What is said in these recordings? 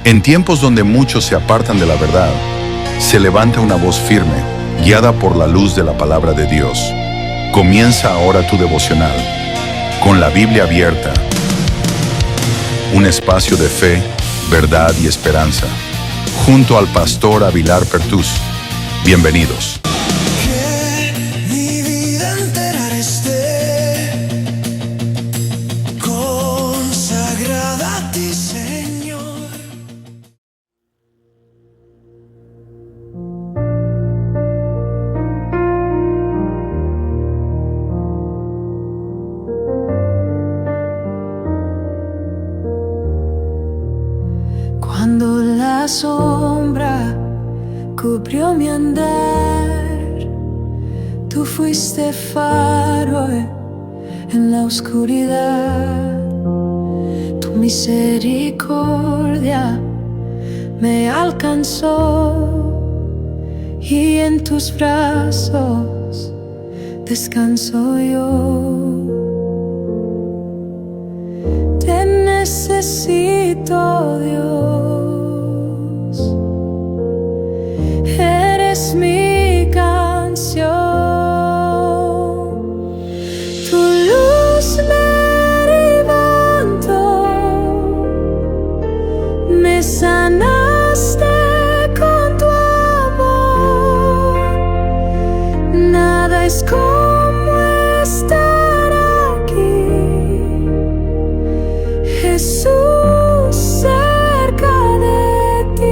En tiempos donde muchos se apartan de la verdad, se levanta una voz firme, guiada por la luz de la palabra de Dios. Comienza ahora tu devocional, con la Biblia abierta. Un espacio de fe, verdad y esperanza, junto al pastor Avilar Pertús. Bienvenidos. Que mi vida entera esté consagrada a ti, Señor. Cuando la sombra cubrió mi andar, tú fuiste faro en la oscuridad. Tu misericordia me alcanzó y en tus brazos descanso yo. Te necesito, Dios. Eres mi canción. Tu luz me levantó, me sanaste con tu amor. Nada es como estar aquí, Jesús, cerca de ti.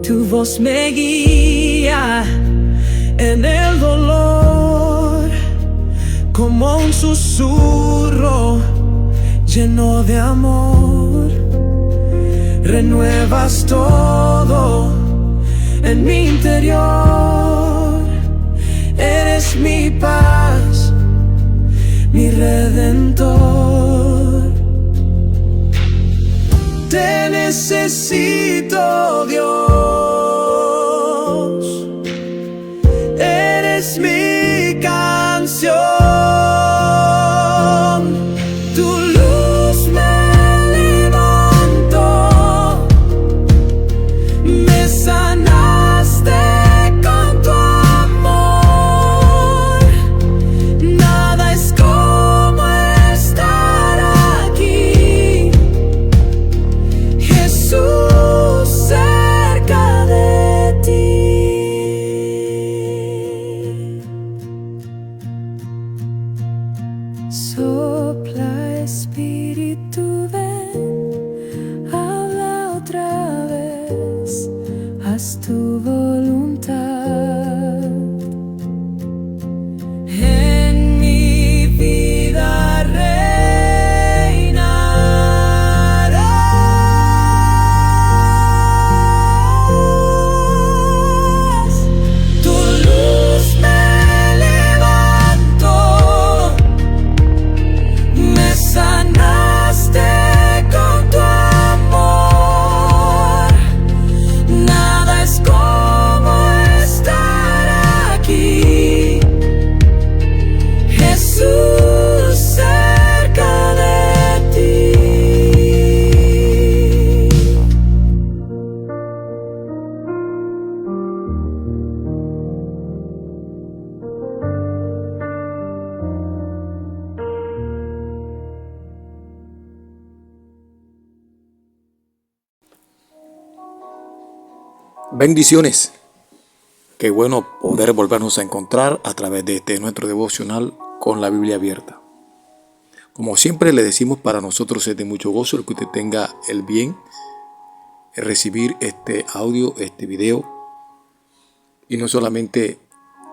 Tu voz me guía en el dolor, como un susurro lleno de amor. Renuevas todo en mi interior. Eres mi paz, mi redentor. Te necesito, Dios. Eres mi canción. Tu luz me levantó, me sanaste con tu amor. Nada es como estar aquí, Jesús, cerca de ti. Sopla, Espíritu, ven, habla otra vez, haz tu voluntad. En mi vida reinarás. Tu luz me levantó, me sanaste con tu amor. Nada es como estar aquí, Jesús, cerca de ti. Bendiciones. Qué bueno poder volvernos a encontrar a través de nuestro devocional con la Biblia abierta. Como siempre le decimos, para nosotros es de mucho gozo el que usted tenga el bien de recibir este audio, este video, y no solamente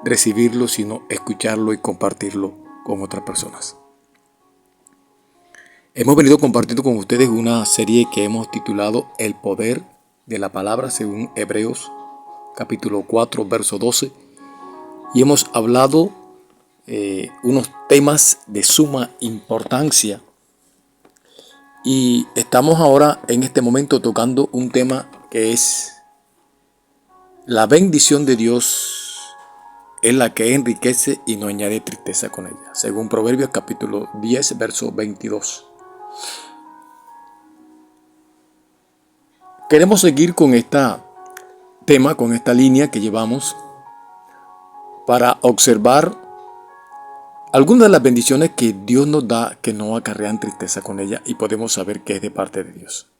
recibirlo, sino escucharlo y compartirlo con otras personas. Hemos venido compartiendo con ustedes una serie que hemos titulado El poder de la palabra según Hebreos capítulo 4 verso 12, y hemos hablado unos temas de suma importancia, y estamos ahora en este momento tocando un tema que es la bendición de Dios es la que enriquece y no añade tristeza con ella, según Proverbios capítulo 10, verso 22. Queremos seguir con esta tema, con esta línea que llevamos para observar algunas de las bendiciones que Dios nos da que no acarrean tristeza con ella y podemos saber que es de parte de Dios.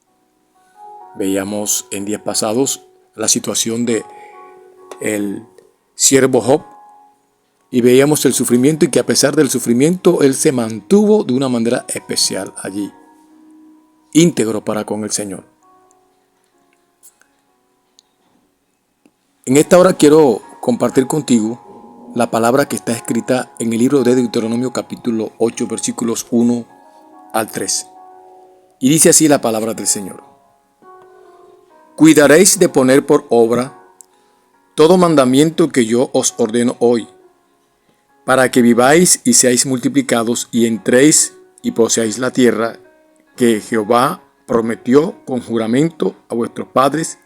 Veíamos en días pasados la situación de el siervo Job y veíamos el sufrimiento y que a pesar del sufrimiento él se mantuvo de una manera especial allí, íntegro para con el Señor. En esta hora quiero compartir contigo la palabra que está escrita en el libro de Deuteronomio capítulo 8 versículos 1 al 3. Y dice así la palabra del Señor. Cuidaréis de poner por obra todo mandamiento que yo os ordeno hoy, para que viváis y seáis multiplicados y entréis y poseáis la tierra que Jehová prometió con juramento a vuestros padres,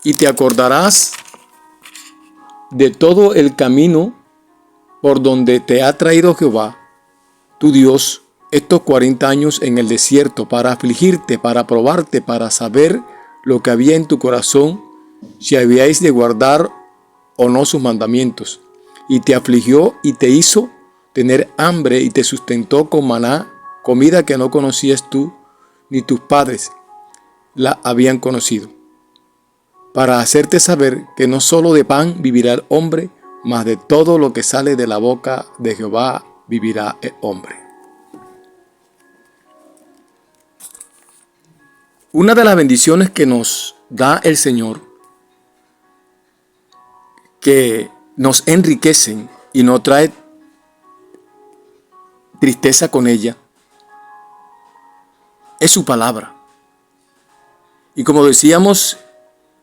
y te acordarás de todo el camino por donde te ha traído Jehová, tu Dios, estos 40 años en el desierto, para afligirte, para probarte, para saber lo que había en tu corazón, si habíais de guardar o no sus mandamientos. Y te afligió y te hizo tener hambre y te sustentó con maná, comida que no conocías tú ni tus padres la habían conocido, para hacerte saber que no solo de pan vivirá el hombre, mas de todo lo que sale de la boca de Jehová vivirá el hombre. Una de las bendiciones que nos da el Señor, que nos enriquecen y no trae tristeza con ella, es su palabra. Y como decíamos,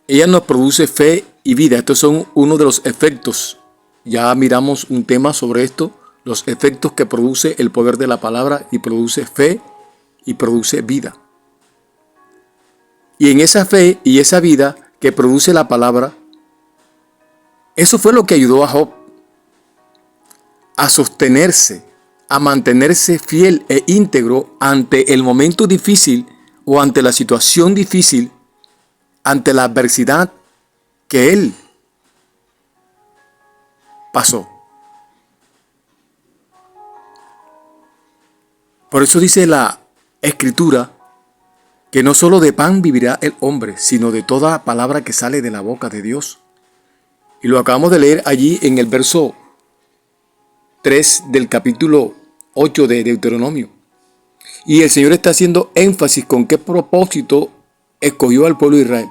ella nos produce fe y vida. Estos son uno de los efectos. Ya miramos un tema sobre esto, los efectos que produce el poder de la palabra, y produce fe y produce vida. Y en esa fe y esa vida que produce la palabra, eso fue lo que ayudó a Job a sostenerse, a mantenerse fiel e íntegro ante el momento difícil o ante la situación difícil, ante la adversidad que él pasó. Por eso dice la Escritura que no solo de pan vivirá el hombre, sino de toda palabra que sale de la boca de Dios. Y lo acabamos de leer allí en el verso 3 del capítulo 8 de Deuteronomio. Y el Señor está haciendo énfasis con qué propósito escogió al pueblo de Israel.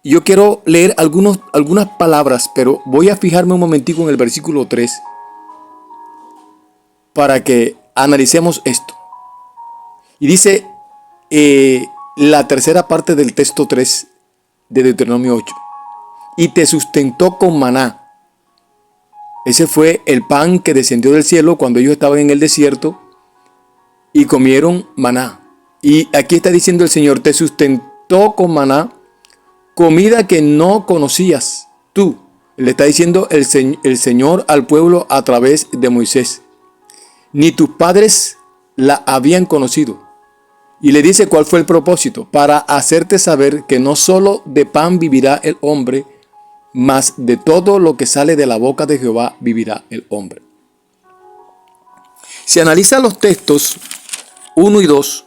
Y yo quiero leer algunas palabras, pero voy a fijarme un momentico en el versículo 3 para que analicemos esto. Y dice la tercera parte del texto 3 de Deuteronomio 8. Y te sustentó con maná. Ese fue el pan que descendió del cielo cuando ellos estaban en el desierto y comieron maná. Y aquí está diciendo el Señor, te sustentó con maná, comida que no conocías tú. Le está diciendo el Señor al pueblo a través de Moisés. Ni tus padres la habían conocido. Y le dice cuál fue el propósito, para hacerte saber que no solo de pan vivirá el hombre, mas de todo lo que sale de la boca de Jehová vivirá el hombre. Si analiza los textos 1 y 2,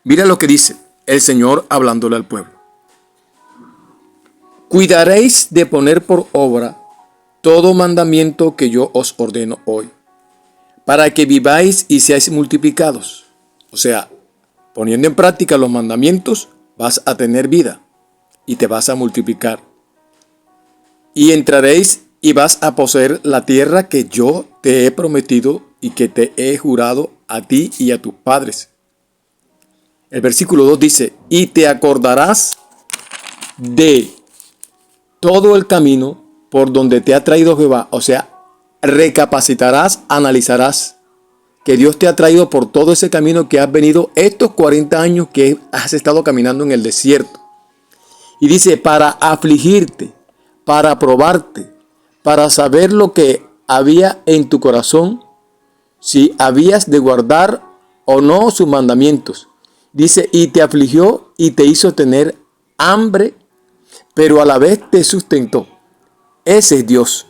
mira lo que dice el Señor hablándole al pueblo. Cuidaréis de poner por obra todo mandamiento que yo os ordeno hoy, para que viváis y seáis multiplicados. O sea, poniendo en práctica los mandamientos, vas a tener vida y te vas a multiplicar. Y entraréis y vas a poseer la tierra que yo te he prometido y que te he jurado a ti y a tus padres. El versículo 2 dice, y te acordarás de todo el camino por donde te ha traído Jehová. O sea, recapacitarás, analizarás que Dios te ha traído por todo ese camino que has venido estos 40 años que has estado caminando en el desierto. Y dice, para afligirte, para probarte, para saber lo que había en tu corazón, si habías de guardar o no sus mandamientos. Dice, y te afligió y te hizo tener hambre, pero a la vez te sustentó. Ese es Dios.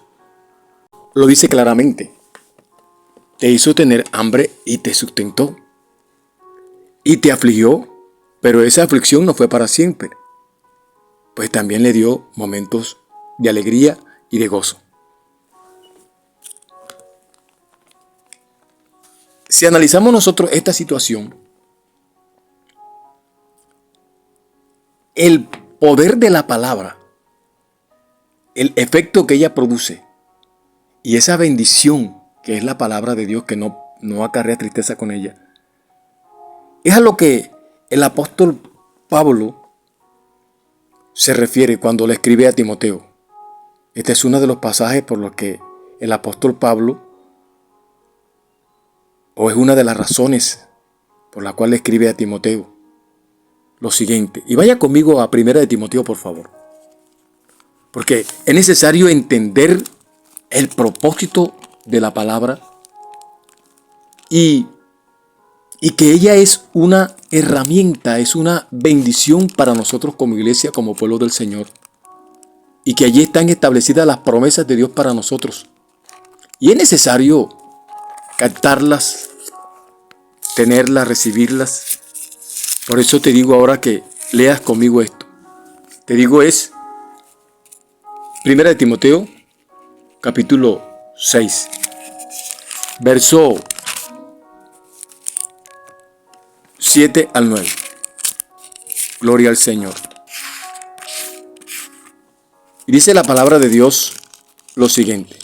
Lo dice claramente. Te hizo tener hambre y te sustentó. Y te afligió, pero esa aflicción no fue para siempre, pues también le dio momentos de alegría y de gozo. Si analizamos nosotros esta situación, el poder de la palabra, el efecto que ella produce y esa bendición que es la palabra de Dios que no acarrea tristeza con ella, es a lo que el apóstol Pablo se refiere cuando le escribe a Timoteo. Este es uno de los pasajes por los que el apóstol Pablo, o es una de las razones por la cual le escribe a Timoteo lo siguiente. Y vaya conmigo a 1 de Timoteo, por favor. Porque es necesario entender el propósito de la palabra y que ella es una herramienta, es una bendición para nosotros como iglesia, como pueblo del Señor. Y que allí están establecidas las promesas de Dios para nosotros. Y es necesario captarlas, tenerlas, recibirlas. Por eso te digo ahora que leas conmigo esto. Te digo es 1 de Timoteo, capítulo 6, verso 7 al 9. Gloria al Señor. Y dice la palabra de Dios lo siguiente.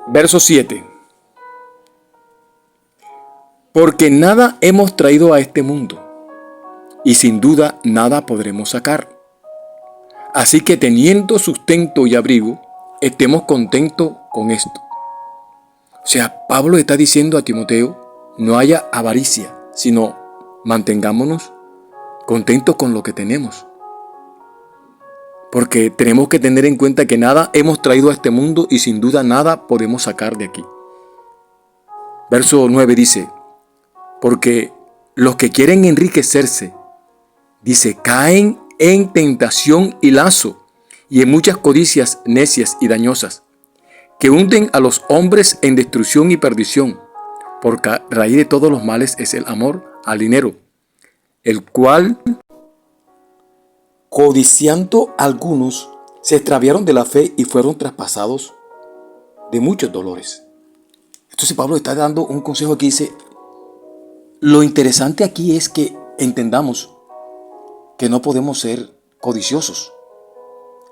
Verso 7. Porque nada hemos traído a este mundo, y sin duda nada podremos sacar. Así que teniendo sustento y abrigo, estemos contentos con esto. O sea, Pablo está diciendo a Timoteo, no haya avaricia, sino mantengámonos contentos con lo que tenemos. Porque tenemos que tener en cuenta que nada hemos traído a este mundo y sin duda nada podemos sacar de aquí. Verso 9 dice, porque los que quieren enriquecerse, dice, caen en tentación y lazo y en muchas codicias necias y dañosas, que hunden a los hombres en destrucción y perdición, porque raíz de todos los males es el amor al dinero, el cual, codiciando algunos, se extraviaron de la fe y fueron traspasados de muchos dolores. Entonces Pablo está dando un consejo que dice, lo interesante aquí es que entendamos que no podemos ser codiciosos.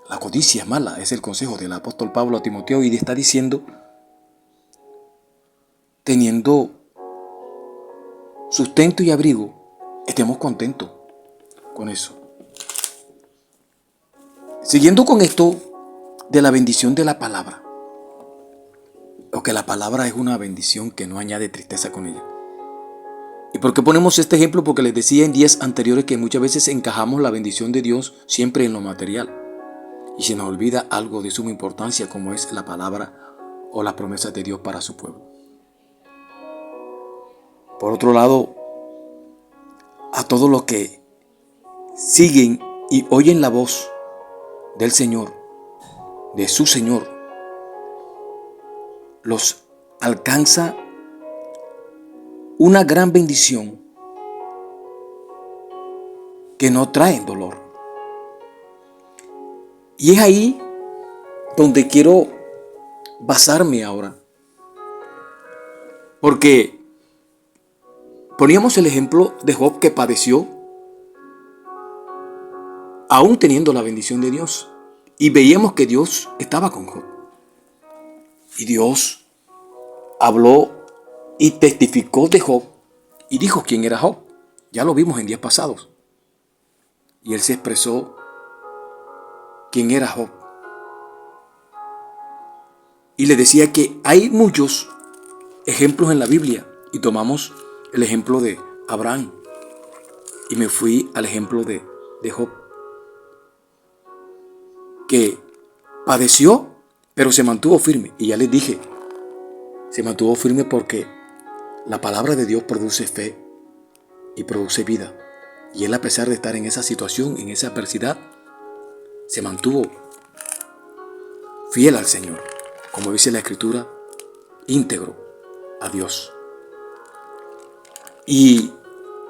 La codicia es mala, es el consejo del apóstol Pablo a Timoteo y le está diciendo, teniendo sustento y abrigo, estemos contentos con eso. Siguiendo con esto de la bendición de la palabra, porque la palabra es una bendición que no añade tristeza con ella. ¿Y por qué ponemos este ejemplo? Porque les decía en días anteriores que muchas veces encajamos la bendición de Dios siempre en lo material. Y se nos olvida algo de suma importancia como es la palabra o las promesas de Dios para su pueblo. Por otro lado, a todos los que siguen y oyen la voz del Señor, de su Señor, los alcanza una gran bendición que no trae dolor. Y es ahí donde quiero basarme ahora. Porque poníamos el ejemplo de Job que padeció aún teniendo la bendición de Dios. Y veíamos que Dios estaba con Job. Y Dios habló y testificó de Job y dijo quién era Job. Ya lo vimos en días pasados. Y él se expresó quién era Job. Y le decía que hay muchos ejemplos en la Biblia. Y tomamos el ejemplo de Abraham. Y me fui al ejemplo de Job. que padeció, pero se mantuvo firme. Y ya les dije, se mantuvo firme porque la palabra de Dios produce fe y produce vida. Y él, a pesar de estar en esa situación, en esa adversidad, se mantuvo fiel al Señor, como dice la Escritura, íntegro a Dios. Y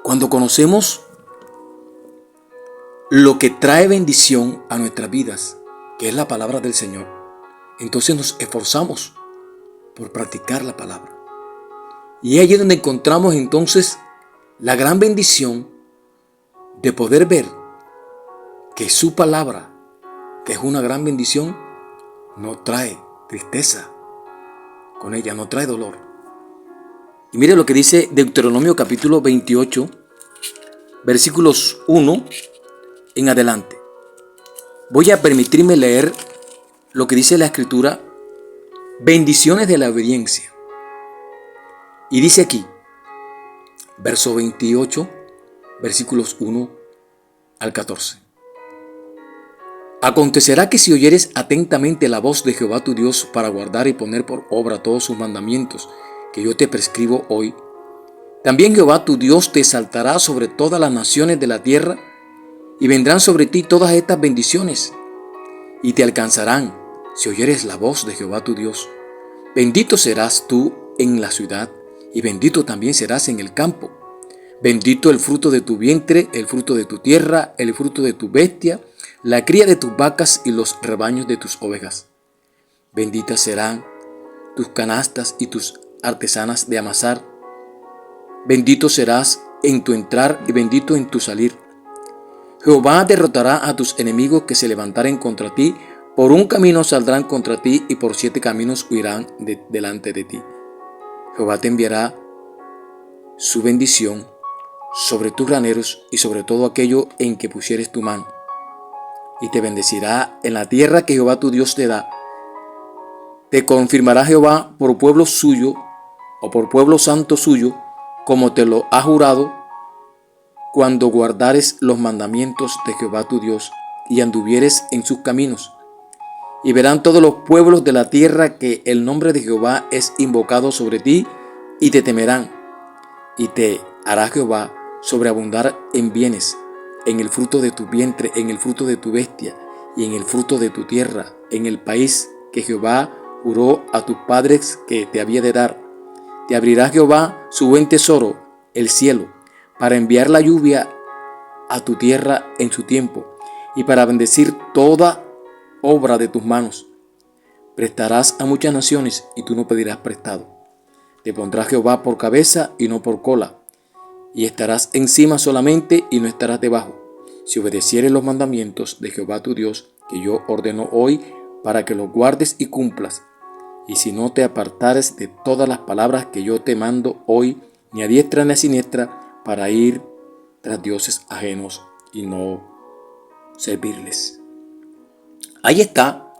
cuando conocemos lo que trae bendición a nuestras vidas, que es la palabra del Señor, entonces nos esforzamos por practicar la palabra. Y es allí donde encontramos entonces la gran bendición de poder ver que su palabra, que es una gran bendición, no trae tristeza con ella, no trae dolor. Y mire lo que dice Deuteronomio capítulo 28, versículos 1 en adelante. Voy a permitirme leer lo que dice la Escritura, bendiciones de la obediencia. Y dice aquí, verso 28, versículos 1 al 14. Acontecerá que si oyeres atentamente la voz de Jehová tu Dios para guardar y poner por obra todos sus mandamientos que yo te prescribo hoy, también Jehová tu Dios te exaltará sobre todas las naciones de la tierra, y vendrán sobre ti todas estas bendiciones, y te alcanzarán si oyeres la voz de Jehová tu Dios. Bendito serás tú en la ciudad, y bendito también serás en el campo. Bendito el fruto de tu vientre, el fruto de tu tierra, el fruto de tu bestia, la cría de tus vacas y los rebaños de tus ovejas. Benditas serán tus canastas y tus artesanas de amasar. Bendito serás en tu entrar y bendito en tu salir. Jehová derrotará a tus enemigos que se levantaren contra ti. Por un camino saldrán contra ti y por 7 caminos huirán delante de ti. Jehová te enviará su bendición sobre tus graneros y sobre todo aquello en que pusieres tu mano. Y te bendecirá en la tierra que Jehová tu Dios te da. Te confirmará Jehová por pueblo suyo o por pueblo santo suyo, como te lo ha jurado, cuando guardares los mandamientos de Jehová tu Dios y anduvieres en sus caminos. Y verán todos los pueblos de la tierra que el nombre de Jehová es invocado sobre ti, y te temerán. Y te hará Jehová sobreabundar en bienes, en el fruto de tu vientre, en el fruto de tu bestia, y en el fruto de tu tierra, en el país que Jehová juró a tus padres que te había de dar. Te abrirá Jehová su buen tesoro, el cielo, para enviar la lluvia a tu tierra en su tiempo, y para bendecir toda obra de tus manos. Prestarás a muchas naciones, y tú no pedirás prestado. Te pondrá Jehová por cabeza y no por cola, y estarás encima solamente y no estarás debajo, si obedecieres los mandamientos de Jehová tu Dios, que yo ordeno hoy, para que los guardes y cumplas. Y si no te apartares de todas las palabras que yo te mando hoy, ni a diestra ni a siniestra, para ir tras dioses ajenos y no servirles. Ahí está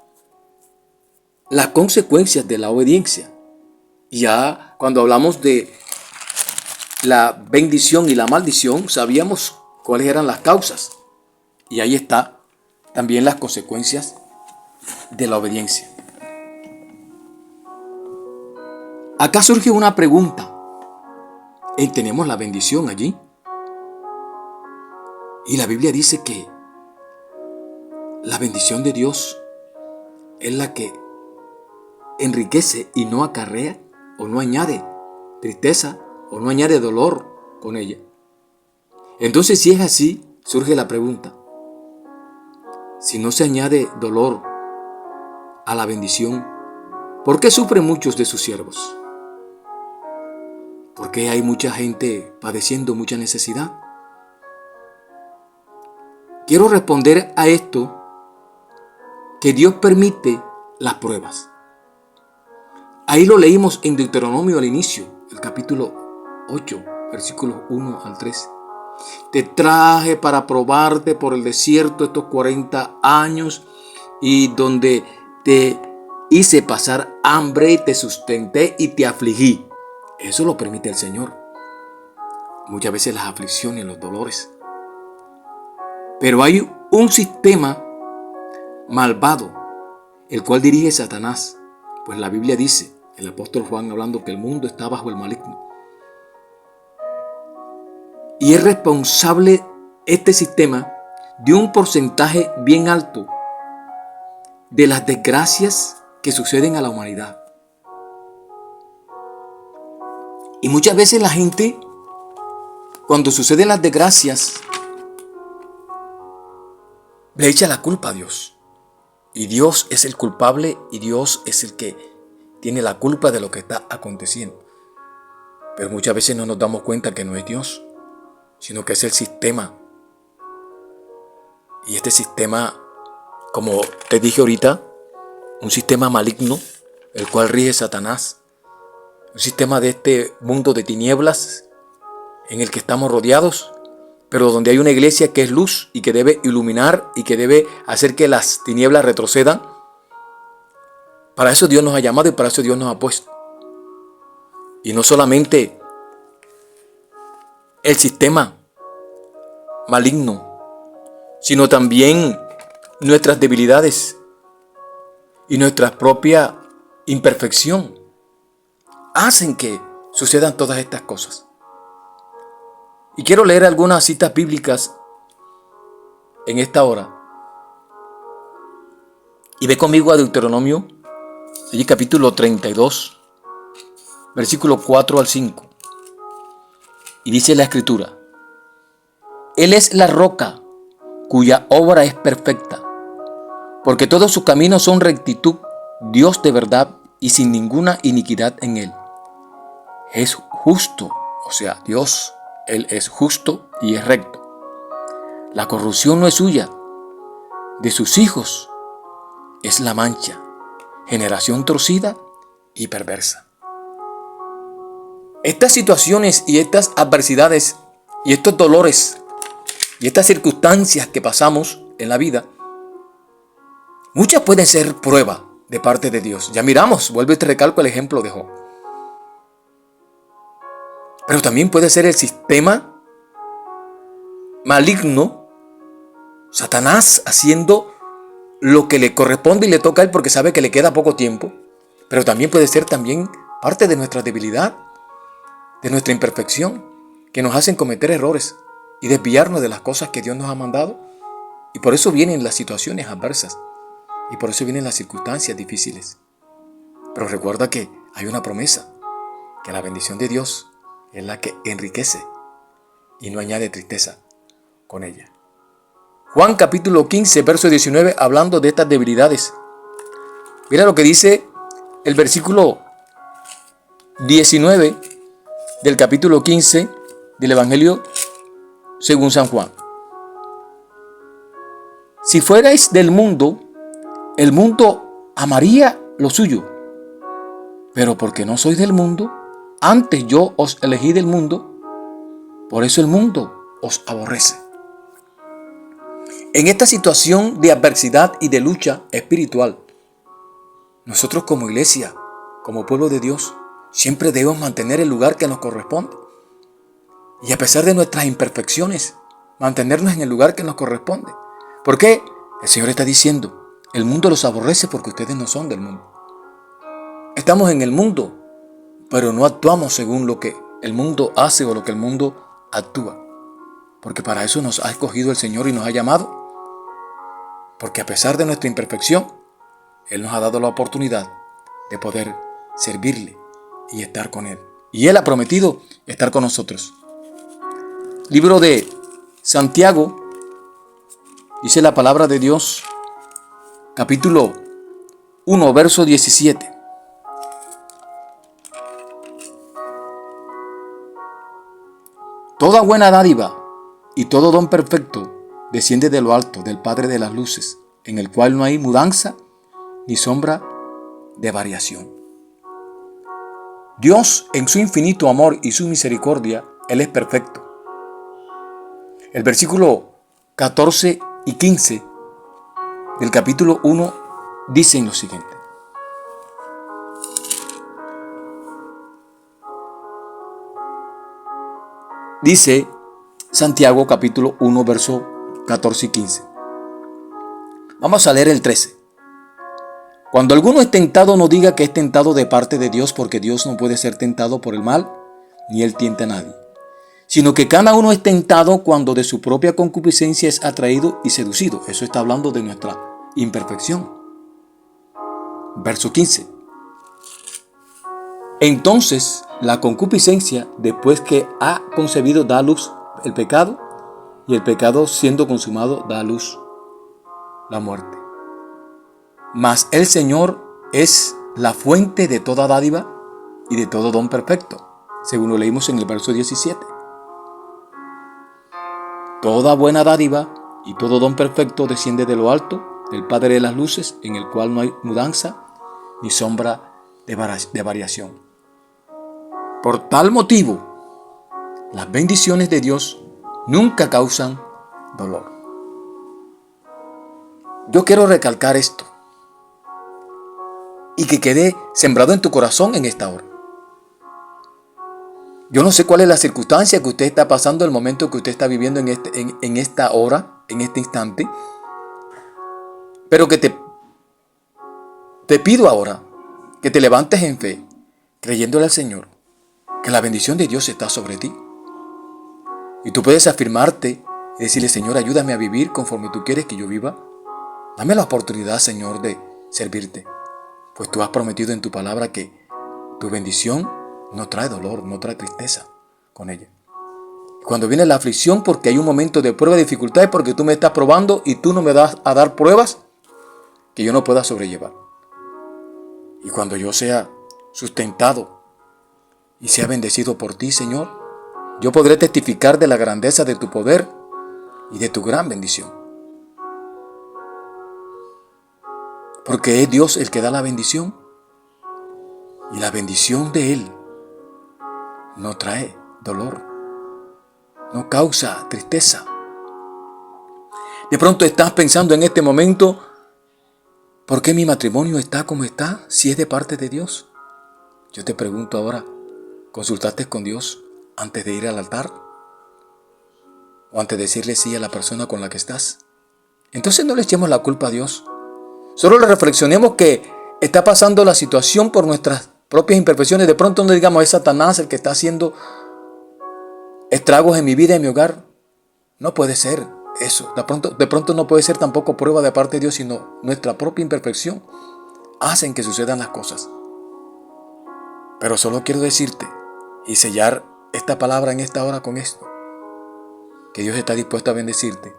las consecuencias de la obediencia. Ya cuando hablamos de la bendición y la maldición, sabíamos cuáles eran las causas. Y ahí está también las consecuencias de la obediencia. Acá surge una pregunta. ¿Tenemos la bendición allí? Y la Biblia dice que la bendición de Dios es la que enriquece y no acarrea o no añade tristeza o no añade dolor con ella. Entonces, si es así, surge la pregunta: si no se añade dolor a la bendición, ¿por qué sufren muchos de sus siervos? ¿Por qué hay mucha gente padeciendo mucha necesidad? Quiero responder a esto, que Dios permite las pruebas. Ahí lo leímos en Deuteronomio al inicio, el capítulo 8, versículos 1 al 3. Te traje para probarte por el desierto estos 40 años, y donde te hice pasar hambre, te sustenté y te afligí. Eso lo permite el Señor. Muchas veces las aflicciones, los dolores. Pero hay un sistema malvado, el cual dirige Satanás. Pues la Biblia dice, el apóstol Juan hablando, que el mundo está bajo el maligno. Y es responsable este sistema de un porcentaje bien alto de las desgracias que suceden a la humanidad. Y muchas veces la gente, cuando suceden las desgracias, le echa la culpa a Dios. Y Dios es el culpable y Dios es el que tiene la culpa de lo que está aconteciendo. Pero muchas veces no nos damos cuenta que no es Dios, sino que es el sistema. Y este sistema, como te dije ahorita, un sistema maligno, el cual rige Satanás. Un sistema de este mundo de tinieblas en el que estamos rodeados, pero donde hay una iglesia que es luz y que debe iluminar y que debe hacer que las tinieblas retrocedan. Para eso Dios nos ha llamado y para eso Dios nos ha puesto. Y no solamente el sistema maligno, sino también nuestras debilidades y nuestra propia imperfección hacen que sucedan todas estas cosas. Y quiero leer algunas citas bíblicas en esta hora. Y ve conmigo a Deuteronomio, allí capítulo 32, versículo 4 al 5. Y dice la Escritura: Él es la roca cuya obra es perfecta, porque todos sus caminos son rectitud, Dios de verdad y sin ninguna iniquidad en él. Es justo, o sea, Dios, Él es justo y es recto. La corrupción no es suya, de sus hijos es la mancha, generación torcida y perversa. Estas situaciones y estas adversidades y estos dolores y estas circunstancias que pasamos en la vida, muchas pueden ser prueba de parte de Dios. Ya miramos, vuelvo y te recalco el ejemplo de Job. Pero también puede ser el sistema maligno, Satanás haciendo lo que le corresponde y le toca a él porque sabe que le queda poco tiempo. Pero también puede ser parte de nuestra debilidad, de nuestra imperfección, que nos hacen cometer errores y desviarnos de las cosas que Dios nos ha mandado. Y por eso vienen las situaciones adversas y por eso vienen las circunstancias difíciles. Pero recuerda que hay una promesa, que la bendición de Dios es la que enriquece y no añade tristeza con ella. Juan capítulo 15, verso 19, hablando de estas debilidades. Mira lo que dice el versículo 19 del capítulo 15 del Evangelio según San Juan. Si fuerais del mundo, el mundo amaría lo suyo. Pero porque no sois del mundo, antes yo os elegí del mundo, por eso el mundo os aborrece. En esta situación de adversidad y de lucha espiritual, nosotros como iglesia, como pueblo de Dios, siempre debemos mantener el lugar que nos corresponde. Y a pesar de nuestras imperfecciones, mantenernos en el lugar que nos corresponde. ¿Por qué? El Señor está diciendo, el mundo los aborrece porque ustedes no son del mundo. Estamos en el mundo, pero no actuamos según lo que el mundo hace o lo que el mundo actúa. Porque para eso nos ha escogido el Señor y nos ha llamado. Porque a pesar de nuestra imperfección, Él nos ha dado la oportunidad de poder servirle y estar con Él. Y Él ha prometido estar con nosotros. Libro de Santiago, dice la palabra de Dios, capítulo 1, verso 17. Toda buena dádiva y todo don perfecto desciende de lo alto, del Padre de las luces, en el cual no hay mudanza ni sombra de variación. Dios, en su infinito amor y su misericordia, Él es perfecto. El versículo 14 y 15 del capítulo 1 dicen lo siguiente. Dice Santiago capítulo 1 verso 14 y 15. Vamos a leer el 13. Cuando alguno es tentado, no diga que es tentado de parte de Dios, porque Dios no puede ser tentado por el mal, ni él tienta a nadie. Sino que cada uno es tentado cuando de su propia concupiscencia es atraído y seducido. Eso está hablando de nuestra imperfección. Verso 15. Entonces la concupiscencia, después que ha concebido, da a luz el pecado, y el pecado, siendo consumado, da a luz la muerte. Mas el Señor es la fuente de toda dádiva y de todo don perfecto, según lo leímos en el verso 17. Toda buena dádiva y todo don perfecto desciende de lo alto, del Padre de las luces, en el cual no hay mudanza ni sombra de variación. Por tal motivo, las bendiciones de Dios nunca causan dolor. Yo quiero recalcar esto y que quede sembrado en tu corazón en esta hora. Yo no sé cuál es la circunstancia que usted está pasando, el momento que usted está viviendo en esta hora, en este instante, pero que te pido ahora que te levantes en fe, creyéndole al Señor, que la bendición de Dios está sobre ti. Y tú puedes afirmarte y decirle: Señor, ayúdame a vivir conforme tú quieres que yo viva. Dame la oportunidad, Señor, de servirte, pues tú has prometido en tu palabra que tu bendición no trae dolor, no trae tristeza con ella. Cuando viene la aflicción, porque hay un momento de prueba, de dificultad, es porque tú me estás probando y tú no me das a dar pruebas que yo no pueda sobrellevar. Y cuando yo sea sustentado y sea bendecido por ti, Señor, yo podré testificar de la grandeza de tu poder y de tu gran bendición. Porque es Dios el que da la bendición, y la bendición de Él no trae dolor, no causa tristeza. De pronto estás pensando en este momento: ¿por qué mi matrimonio está como está si es de parte de Dios? Yo te pregunto ahora, ¿consultaste con Dios antes de ir al altar? ¿O antes de decirle sí a la persona con la que estás? Entonces no le echemos la culpa a Dios. Solo le reflexionemos que está pasando la situación por nuestras propias imperfecciones. De pronto no digamos: es Satanás el que está haciendo estragos en mi vida, en mi hogar. No puede ser eso. De pronto no puede ser tampoco prueba de parte de Dios, sino nuestra propia imperfección hacen que sucedan las cosas. Pero solo quiero decirte y sellar esta palabra en esta hora con esto: que Dios está dispuesto a bendecirte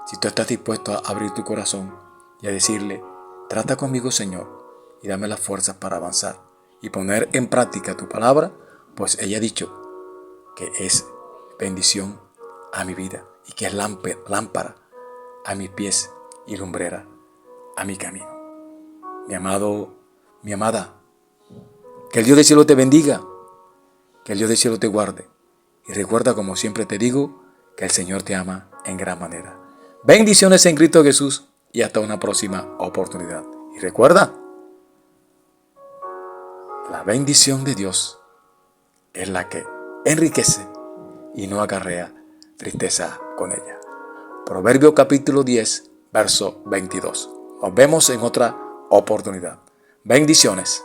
si tú estás dispuesto a abrir tu corazón y a decirle: trata conmigo, Señor, y dame las fuerzas para avanzar y poner en práctica tu palabra, pues ella ha dicho que es bendición a mi vida y que es lámpara a mis pies y lumbrera a mi camino. Mi amado, mi amada, que el Dios del cielo te bendiga, que el Dios del cielo te guarde, y recuerda, como siempre te digo, que el Señor te ama en gran manera. Bendiciones en Cristo Jesús y hasta una próxima oportunidad. Y recuerda, la bendición de Dios es la que enriquece y no acarrea tristeza con ella. Proverbio capítulo 10, verso 22. Nos vemos en otra oportunidad. Bendiciones.